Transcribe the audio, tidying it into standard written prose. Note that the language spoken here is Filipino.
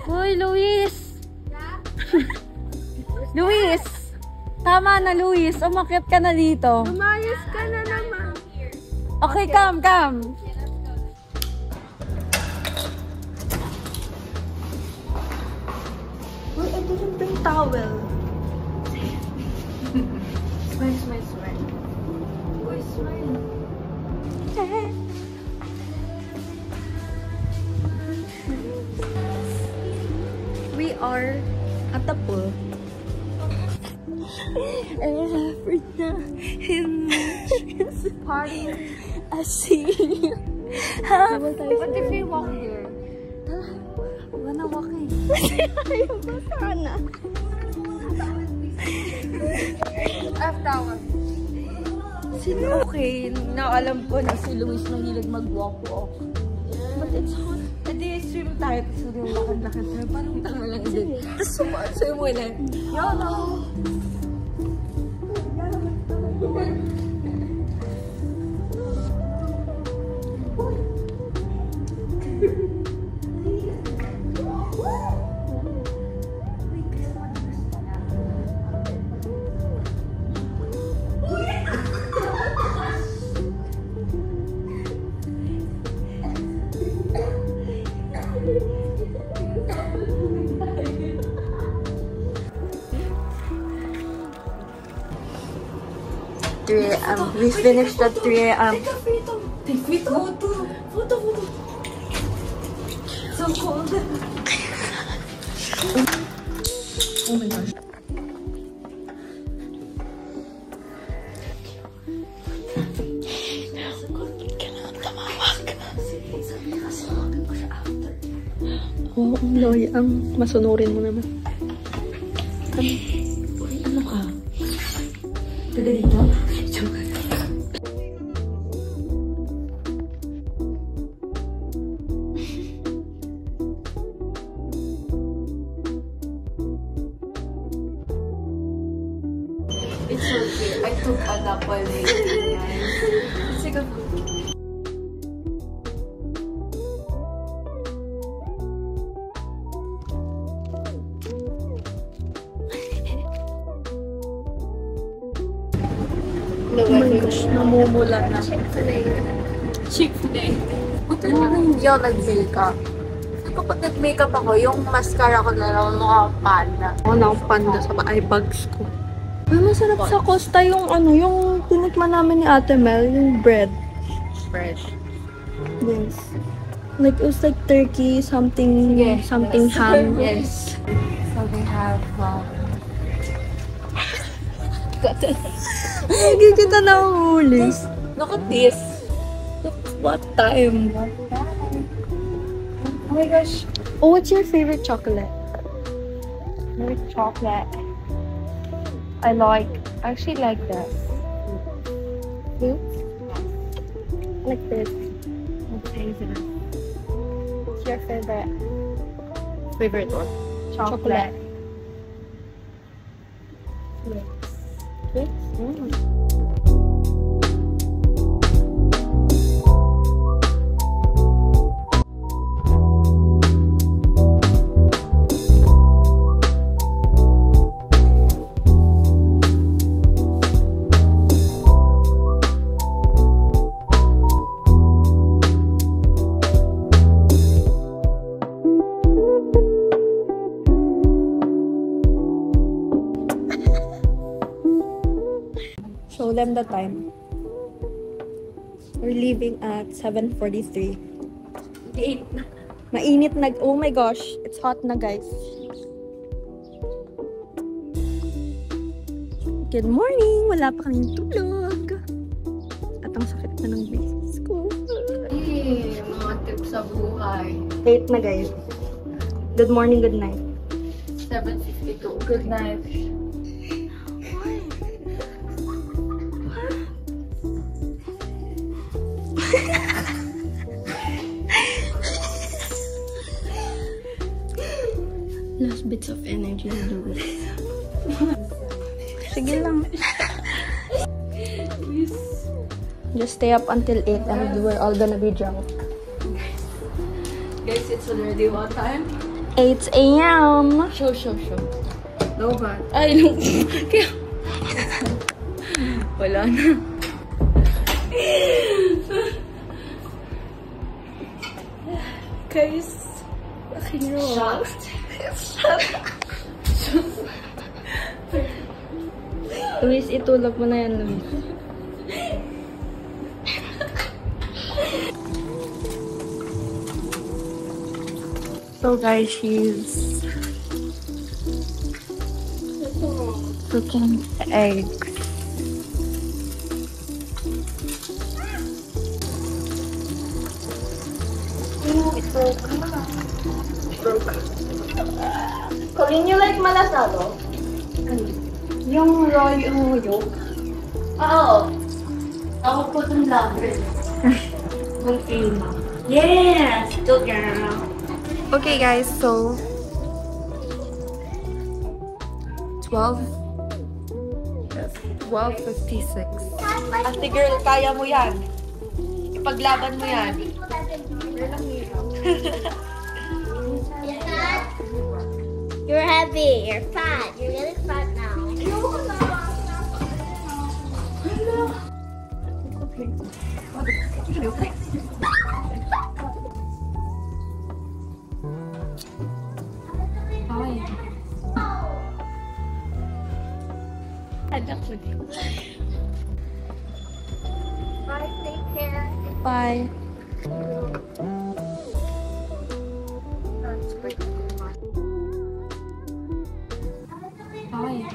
Hoy, Luis! Luis! Tama na, Luis. Umakyat ka na dito. Lumayas ka na naman. Okay, come. Wait, I didn't bring towel. Where's my sweat? Where's mine? We are at the pool. Every time Party. I see you. What if we walk here? I'm gonna walk in. Ayaw ba sana? I have towel. Okay, na alam ko na si Luis mahilig mag-walk-walk. But it's hot. Hindi, swim tayo. Tapos yung lakad-lakad tayo. Parang tanga lang din. Tapos sumasayo mo na. YOLO! We finished at 3 AM. Take me photo. So cold. Oh my gosh. Oo, Loy, ang masunurin mo naman. Ano ka? Taga dito? Joke. It's okay. I took a nap already. Sige. Oh my gosh, namumula na. Chick-fil-A. Buti naman hindi ako nag-makeup. Kapag nag-makeup ako, yung mascara ko na lang nakapanda. Ako na akong panda sa eye bags ko. Uy, masarap sa Costa yung ano, yung tinikman namin ni Ate Mel, yung bread. Bread. Yes. Like, it was like turkey, something, something ham. Yes. So we have, Hindi kita nahuli. look at this. What time? Oh my gosh. Oh, what's your favorite chocolate? Milk chocolate. I actually like that. You? Like this. What's your favorite? Favorite one? Chocolate. Yes. Show them the time. We're leaving at 7:43. Mainit na. Oh my gosh, it's hot na, guys. Good morning! Wala pa kaming tulog. At ang sakit na ng basis ko. Hey, mga tips sa buhay. 8 na, guys. Good morning, good night. 7:52. Good night. Last bits of energy to do it. Sige lang. Just stay up until 8 and we're all gonna be drunk. Guys, it's already what time? 8 a.m. Show. Lobat. Ay, no. Kaya... Wala na. Guys, akin nyo. Luis, itulog mo na yan, Luis. So guys, she's cooking eggs. Colin, you like malasado? Yung raw yung yolk. Oo. Ako po itong lover. Yung cream. Yes! Go girl! Okay guys, so 12:56. Ate girl, kaya mo yan. Ipaglaban mo yan. You're heavy. You're fat. You're really fat now. Bye. Take care. Bye. Bye.